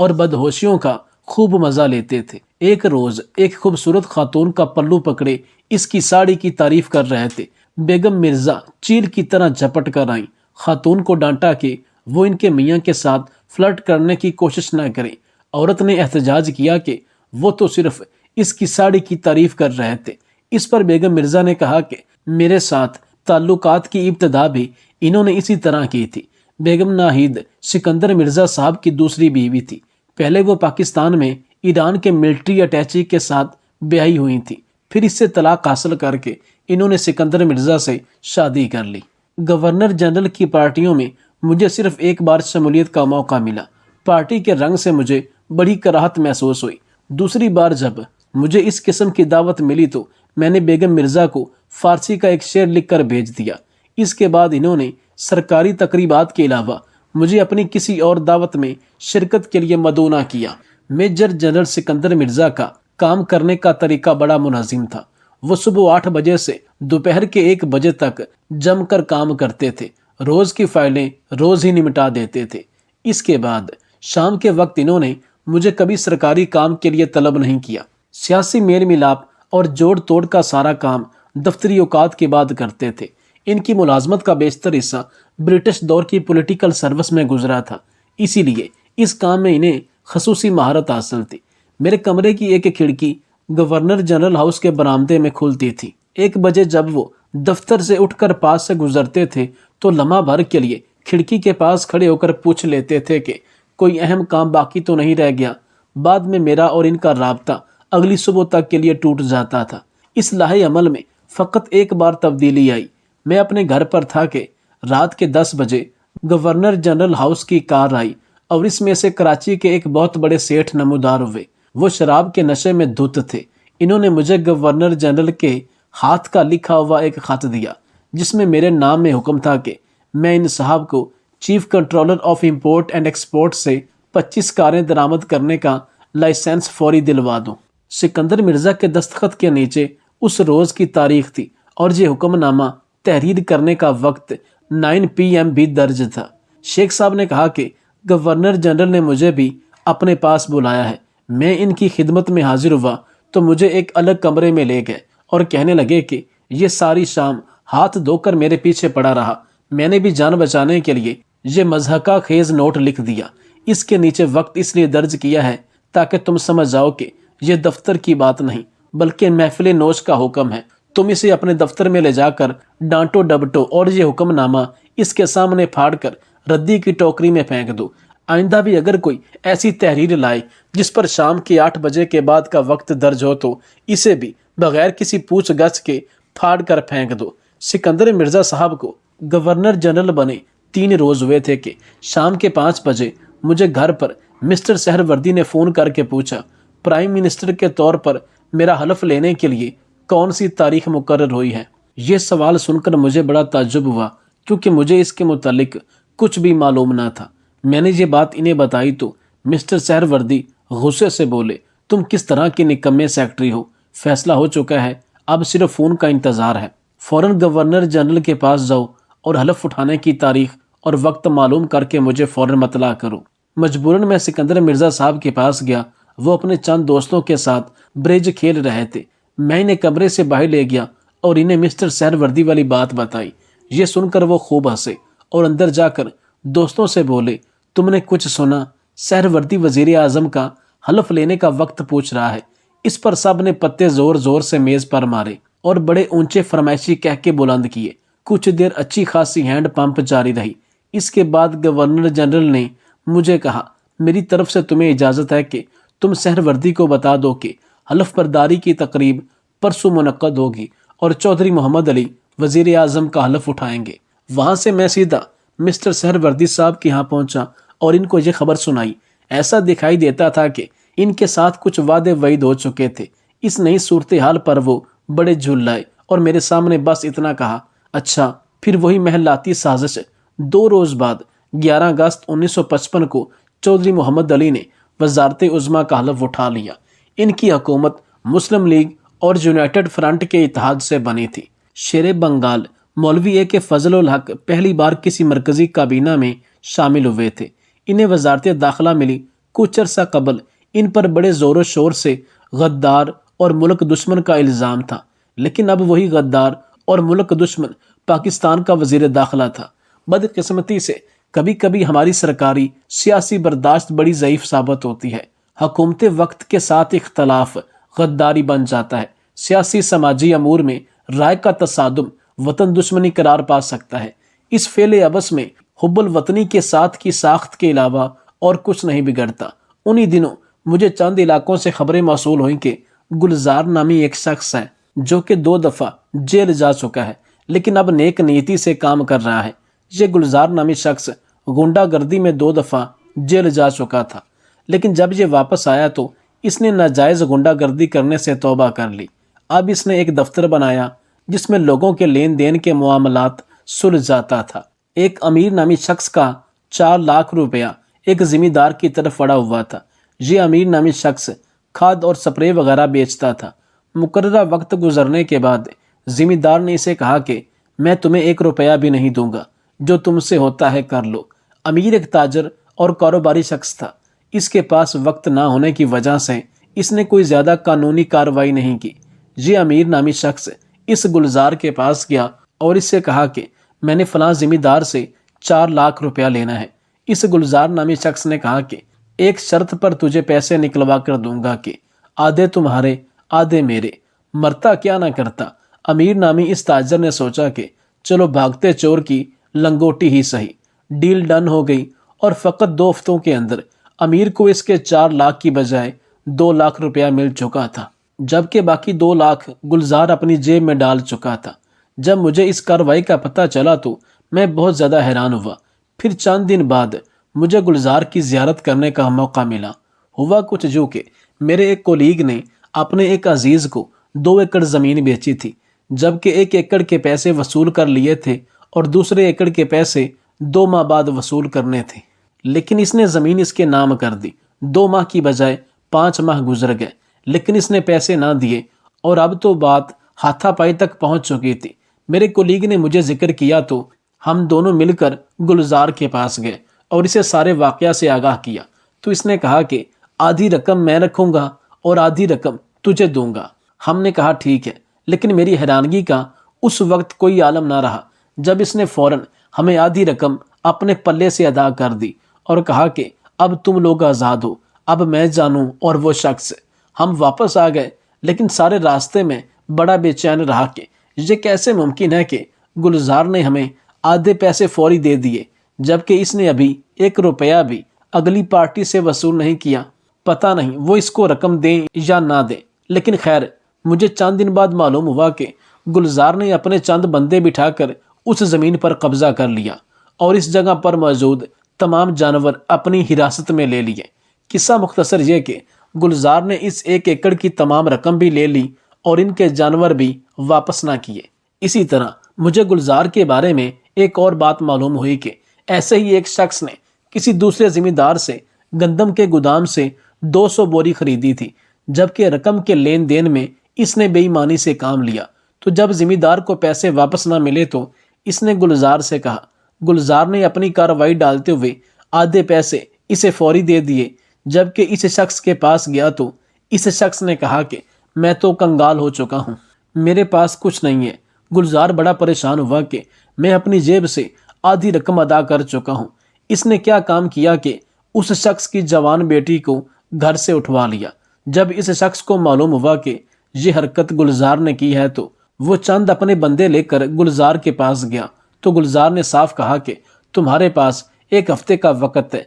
اور بدہوشیوں کا خوب مزہ لیتے تھے۔ ایک روز ایک خوبصورت خاتون کا پلو پکڑے اس کی ساڑی کی تعریف کر رہے تھے۔ بیگم مرزا چیل کی طرح جھپٹ کر آئیں۔ خاتون کو ڈانٹا کہ وہ ان کے میاں کے ساتھ فلرٹ کرنے کی کوشش نہ کریں۔ عورت نے احتجاج کیا کہ وہ تو صرف اس کی ساڑی کی تعریف کر رہے تھے۔ اس پر بیگم مرزا نے کہا کہ میرے ساتھ تعلقات کی ابتدا بھی انہوں نے اسی طرح کی تھی۔ بیگم ناہید سکندر مرزا صاحب کی دوسری بیوی تھی۔ پہلے وہ پاکستان میں ایران کے ملٹری اٹیچی کے ساتھ بیاہی ہوئی تھی، پھر اس سے طلاق حاصل کر کے انہوں نے سکندر مرزا سے شادی کر لی۔ گورنر جنرل کی پارٹیوں میں مجھے صرف ایک بار شمولیت کا موقع ملا۔ پارٹی کے رنگ سے مجھے بڑی کراہت محسوس ہوئی۔ دوسری بار جب مجھے اس قسم کی دعوت ملی تو میں نے بیگم مرزا کو فارسی کا ایک شعر لکھ کر بھیج دیا۔ اس کے بعد انہوں نے سرکاری تقریبات کے علاوہ مجھے اپنی کسی اور دعوت میں شرکت کے لیے مدعو نہ کیا۔ میجر جنرل سکندر مرزا کا کام کرنے کا طریقہ بڑا منظم تھا۔ وہ صبح 8 بجے سے دوپہر کے 1 بجے تک جم کر کام کرتے تھے۔ روز کی فائلیں روز ہی نمٹا دیتے تھے۔ اس کے بعد شام کے وقت انہوں نے مجھے کبھی سرکاری کام کے لیے طلب نہیں کیا۔ سیاسی میل ملاپ اور جوڑ توڑ کا سارا کام دفتری اوقات کے بعد کرتے تھے۔ ان کی ملازمت کا بیشتر حصہ برٹش دور کی پولیٹیکل سروس میں گزرا تھا، اسی لیے اس کام میں انہیں خصوصی مہارت حاصل تھی۔ میرے کمرے کی ایک کھڑکی گورنر جنرل ہاؤس کے برآمدے میں کھلتی تھی۔ 1 بجے جب وہ دفتر سے اٹھ کر پاس سے گزرتے تھے تو لمحہ بھر کے لیے کھڑکی کے پاس کھڑے ہو کر پوچھ لیتے تھے کہ کوئی اہم کام باقی تو نہیں رہ گیا۔ بعد میں میرا اور ان کا رابطہ اگلی صبح تک کے لیے ٹوٹ جاتا تھا۔ اس لاہے عمل میں فقط ایک بار تبدیلی آئی۔ میں اپنے گھر پر تھا کہ رات کے 10 بجے گورنر جنرل ہاؤس کی کار آئی اور اس میں سے کراچی کے ایک بہت بڑے سیٹھ نمودار ہوئے۔ وہ شراب کے نشے میں دھت تھے۔ انہوں نے مجھے گورنر جنرل کے ہاتھ کا لکھا ہوا ایک خط دیا جس میں میرے نام میں حکم تھا کہ میں ان صاحب کو chief controller of import and export سے 25 کاریں درآمد کرنے کا لائسنس فوری دلوا دوں۔ سکندر مرزا کے دستخط کے نیچے اس روز کی تاریخ تھی اور یہ حکم نامہ تحریر کرنے کا وقت 9 PM بھی درج تھا۔ شیخ صاحب نے کہا کہ گورنر جنرل نے مجھے بھی اپنے پاس بلایا ہے۔ میں ان کی خدمت میں حاضر ہوا تو مجھے ایک الگ کمرے میں لے گئے اور کہنے لگے کہ یہ ساری شام ہاتھ دھو کر میرے پیچھے پڑا رہا۔ میں نے بھی جان بچانے کے لیے یہ مضحکہ خیز نوٹ لکھ دیا۔ اس کے نیچے وقت اس لیے درج کیا ہے تاکہ تم سمجھ جاؤ کہ یہ دفتر کی بات نہیں بلکہ محفل نوش کا حکم ہے۔ تم اسے اپنے دفتر میں لے جا کر ڈانٹو ڈبٹو اور یہ حکم نامہ اس کے سامنے پھاڑ کر ردی کی ٹوکری میں پھینک دو۔ آئندہ بھی اگر کوئی ایسی تحریر لائے جس پر شام کے 8 بجے کے بعد کا وقت درج ہو تو اسے بھی بغیر کسی پوچھ گچھ کے پھاڑ کر پھینک دو۔ سکندر مرزا صاحب کو گورنر جنرل بنے 3 روز ہوئے تھے کہ شام کے 5 بجے مجھے گھر پر مسٹر سہروردی نے فون کر کے پوچھا پرائم منسٹر کے طور پر میرا حلف لینے کے لیے کون سی تاریخ مقرر ہوئی ہے۔ یہ سوال سن کر مجھے بڑا تعجب ہوا کیونکہ مجھے اس کے متعلق کچھ بھی معلوم نہ تھا۔ میں نے یہ بات انہیں بتائی تو مسٹر سہروردی غصے سے بولے تم کس طرح کے نکمے سیکٹری ہو، فیصلہ ہو چکا ہے، اب صرف فون کا انتظار ہے۔ فوراً گورنر جنرل کے پاس جاؤ اور حلف اٹھانے کی تاریخ اور وقت معلوم کر کے مجھے فوراً مطلع کرو۔ مجبوراً میں سکندر مرزا صاحب کے پاس گیا۔ وہ اپنے چند دوستوں کے ساتھ برج کھیل رہے تھے۔ میں انہیں کمرے سے باہر لے گیا اور انہیں مسٹر سہروردی والی بات بتائی۔ یہ سن کر وہ خوب ہنسے اور اندر جا کر دوستوں سے بولے تم نے کچھ سنا؟ سہروردی وزیر اعظم کا حلف لینے کا وقت پوچھ رہا ہے۔ اس پر سب نے پتے زور زور سے میز پر مارے اور بڑے اونچے فرمائشی کہہ کے بلند کیے۔ کچھ دیر اچھی خاصی ہینڈ پمپ جاری رہی۔ اس کے بعد گورنر جنرل نے مجھے کہا میری طرف سے تمہیں اجازت ہے کہ تم سہروردی کو بتا دو کہ حلف برداری کی تقریب پرسوں منعقد ہوگی اور چودھری محمد علی وزیر اعظم کا حلف اٹھائیں گے۔ وہاں سے میں سیدھا مسٹر سہروردی صاحب کے یہاں پہنچا اور ان کو یہ خبر سنائی۔ ایسا دکھائی دیتا تھا کہ ان کے ساتھ کچھ وعدے وعید ہو چکے تھے۔ اس نئی صورتحال پر وہ بڑے جھل لائے اور میرے سامنے بس اتنا کہا اچھا پھر وہی محلاتی سازش۔ 2 روز بعد 11 اگست 1955 کو چودھری محمد علی نے وزارت عظمیٰ کا حلف اٹھا لیا۔ ان کی حکومت مسلم لیگ اور یونائٹڈ فرنٹ کے اتحاد سے بنی تھی۔ شیر بنگال مولوی اے کے فضل الحق پہلی بار کسی مرکزی کابینہ میں شامل ہوئے تھے۔ انہیں وزارت داخلہ ملی کچھ عرصہ قبل ان پر بڑے زور و شور سے غدار اور ملک دشمن کا الزام تھا، لیکن اب وہی غدار اور ملک دشمن پاکستان کا وزیر داخلہ تھا۔ بدقسمتی سے کبھی کبھی ہماری سرکاری سیاسی برداشت بڑی ضعیف ثابت ہوتی ہے۔ حکومت وقت کے ساتھ اختلاف غداری بن جاتا ہے۔ سیاسی سماجی امور میں رائے کا تصادم وطن دشمنی قرار پا سکتا ہے۔ اس فعل ابس میں حب الوطنی کے ساتھ کی ساخت کے علاوہ اور کچھ نہیں بگڑتا۔ انہی دنوں مجھے چند علاقوں سے خبریں موصول ہوئیں کہ گلزار نامی ایک شخص ہے جو کہ 2 دفعہ جیل جا چکا ہے، لیکن اب نیک نیتی سے کام کر رہا ہے۔ یہ گلزار نامی شخص غنڈہ گردی میں 2 دفعہ جیل جا چکا تھا، لیکن جب یہ واپس آیا تو اس نے ناجائز غنڈہ گردی کرنے سے توبہ کر لی۔ اب اس نے ایک دفتر بنایا جس میں لوگوں کے لین دین کے معاملات سلجھ جاتا تھا۔ ایک امیر نامی شخص کا 4 لاکھ روپیہ ایک ذمہ دار کی طرف پڑا ہوا تھا۔ یہ امیر نامی شخص کھاد اور سپرے وغیرہ بیچتا تھا۔ مقررہ وقت گزرنے کے بعد ذمہ دار نے اسے کہا کہ میں تمہیں 1 روپیہ بھی نہیں دوں گا، جو تم سے ہوتا ہے کر لو۔ امیر ایک تاجر اور کاروباری شخص تھا۔ اس کے پاس وقت نہ ہونے کی وجہ سے اس نے کوئی زیادہ قانونی کارروائی نہیں کی۔ یہ امیر نامی شخص اس گلزار کے پاس گیا اور اس سے کہا کہ میں نے فلاں ذمہ دار سے 4 لاکھ روپیہ لینا ہے۔ اس گلزار نامی شخص نے کہا کہ ایک شرط پر تجھے پیسے نکلوا کر دوں گا کہ آدھے تمہارے آدھے میرے، مرتا کیا نہ کرتا۔ امیر نامی اس تاجر نے سوچا کہ چلو بھاگتے چور کی لنگوٹی ہی سہی۔ ڈیل ڈن ہو گئی اور فقط 2 ہفتوں کے اندر امیر کو اس کے 4 لاکھ کی بجائے 2 لاکھ روپیہ مل چکا تھا، جبکہ باقی 2 لاکھ گلزار اپنی جیب میں ڈال چکا تھا۔ جب مجھے اس کارروائی کا پتہ چلا تو میں بہت زیادہ حیران ہوا۔ پھر چند دن بعد مجھے گلزار کی زیارت کرنے کا موقع ملا۔ ہوا کچھ جو کہ میرے ایک کولیگ نے اپنے ایک عزیز کو 2 ایکڑ زمین بیچی تھی، جبکہ 1 ایکڑ کے پیسے وصول کر لیے تھے اور دوسرے ایکڑ کے پیسے 2 ماہ بعد وصول کرنے تھے، لیکن اس نے زمین اس کے نام کر دی۔ 2 ماہ کی بجائے 5 ماہ گزر گئے، لیکن اس نے پیسے نہ دیے اور اب تو بات ہاتھا پائی تک پہنچ چکی تھی۔ میرے کولیگ نے مجھے ذکر کیا تو ہم دونوں مل کر گلزار کے پاس گئے اور اسے سارے واقعہ سے آگاہ کیا تو اس نے کہا کہ آدھی رقم میں رکھوں گا اور آدھی رقم تجھے دوں گا۔ ہم نے کہا ٹھیک ہے، لیکن میری حیرانگی کا اس وقت کوئی عالم نہ رہا جب اس نے فوراً ہمیں آدھی رقم اپنے پلے سے ادا کر دی اور کہا کہ اب تم لوگ آزاد ہو، اب میں جانوں اور وہ شخص۔ ہم واپس آ گئے، لیکن سارے راستے میں بڑا بے چین رہا کہ یہ کیسے ممکن ہے کہ گلزار نے ہمیں آدھے پیسے فوری دے دیے جبکہ اس نے ابھی 1 روپیہ بھی اگلی پارٹی سے وصول نہیں کیا۔ پتہ نہیں وہ اس کو رقم دیں یا نہ دیں، لیکن خیر مجھے چند دن بعد معلوم ہوا کہ گلزار نے اپنے چند بندے بٹھا کر اس زمین پر قبضہ کر لیا اور اس جگہ پر موجود تمام جانور اپنی حراست میں لے لیے۔ قصہ مختصر یہ کہ گلزار نے اس 1 ایکڑ کی تمام رقم بھی لے لی اور ان کے جانور بھی واپس نہ کیے۔ اسی طرح مجھے گلزار کے بارے میں ایک اور بات معلوم ہوئی کہ ایسے ہی ایک شخص نے کسی دوسرے ذمہ دار سے گندم کے گودام سے 200 بوری خریدی تھی، جبکہ رقم کے لین دین میں اس نے بے ایمانی سے کام لیا۔ تو جب ذمہ دار کو پیسے واپس نہ ملے تو اس نے گلزار سے کہا۔ گلزار نے اپنی کارروائی ڈالتے ہوئے آدھے پیسے اسے فوری دے دیے، جبکہ اس شخص کے پاس گیا تو اس شخص نے کہا کہ میں تو کنگال ہو چکا ہوں، میرے پاس کچھ نہیں ہے۔ گلزار بڑا پریشان ہوا کہ میں اپنی جیب سے آدھی رقم ادا کر چکا ہوں۔ اس نے کیا کام کیا کہ اس شخص کی جوان بیٹی کو گھر سے اٹھوا لیا۔ جب اس شخص کو معلوم ہوا کہ یہ حرکت گلزار نے کی ہے تو وہ چند اپنے بندے لے کر گلزار کے پاس گیا تو گلزار نے صاف کہا کہ تمہارے پاس 1 ہفتے کا وقت ہے،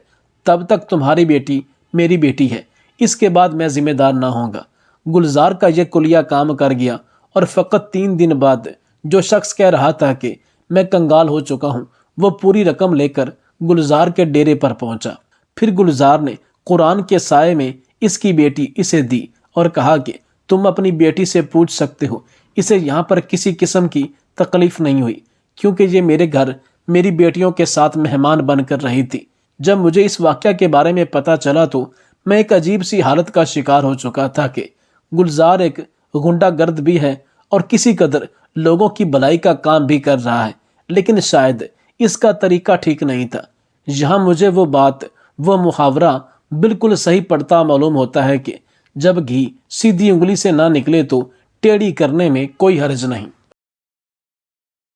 تب تک تمہاری بیٹی میری بیٹی ہے، اس کے بعد میں ذمہ دار نہ ہوں گا۔ گلزار کا یہ کلیہ کام کر گیا اور فقط 3 دن بعد جو شخص کہہ رہا تھا کہ میں کنگال ہو چکا ہوں، وہ پوری رقم لے کر گلزار کے ڈیرے پر پہنچا۔ پھر گلزار نے قرآن کے سائے میں اس کی بیٹی اسے دی اور کہا کہ تم اپنی بیٹی سے پوچھ سکتے ہو، اسے یہاں پر کسی قسم کی تکلیف نہیں ہوئی کیونکہ یہ میرے گھر میری بیٹیوں کے ساتھ مہمان بن کر رہی تھی۔ جب مجھے اس واقعہ کے بارے میں پتہ چلا تو میں ایک عجیب سی حالت کا شکار ہو چکا تھا کہ گلزار ایک غنڈہ گرد بھی ہے اور کسی قدر لوگوں کی بھلائی کا کام بھی کر رہا ہے، لیکن شاید اس کا طریقہ ٹھیک نہیں تھا۔ یہاں مجھے وہ بات، وہ محاورہ بالکل صحیح پڑتا معلوم ہوتا ہے کہ جب گھی سیدھی انگلی سے نہ نکلے تو ٹیڑھی کرنے میں کوئی حرج نہیں۔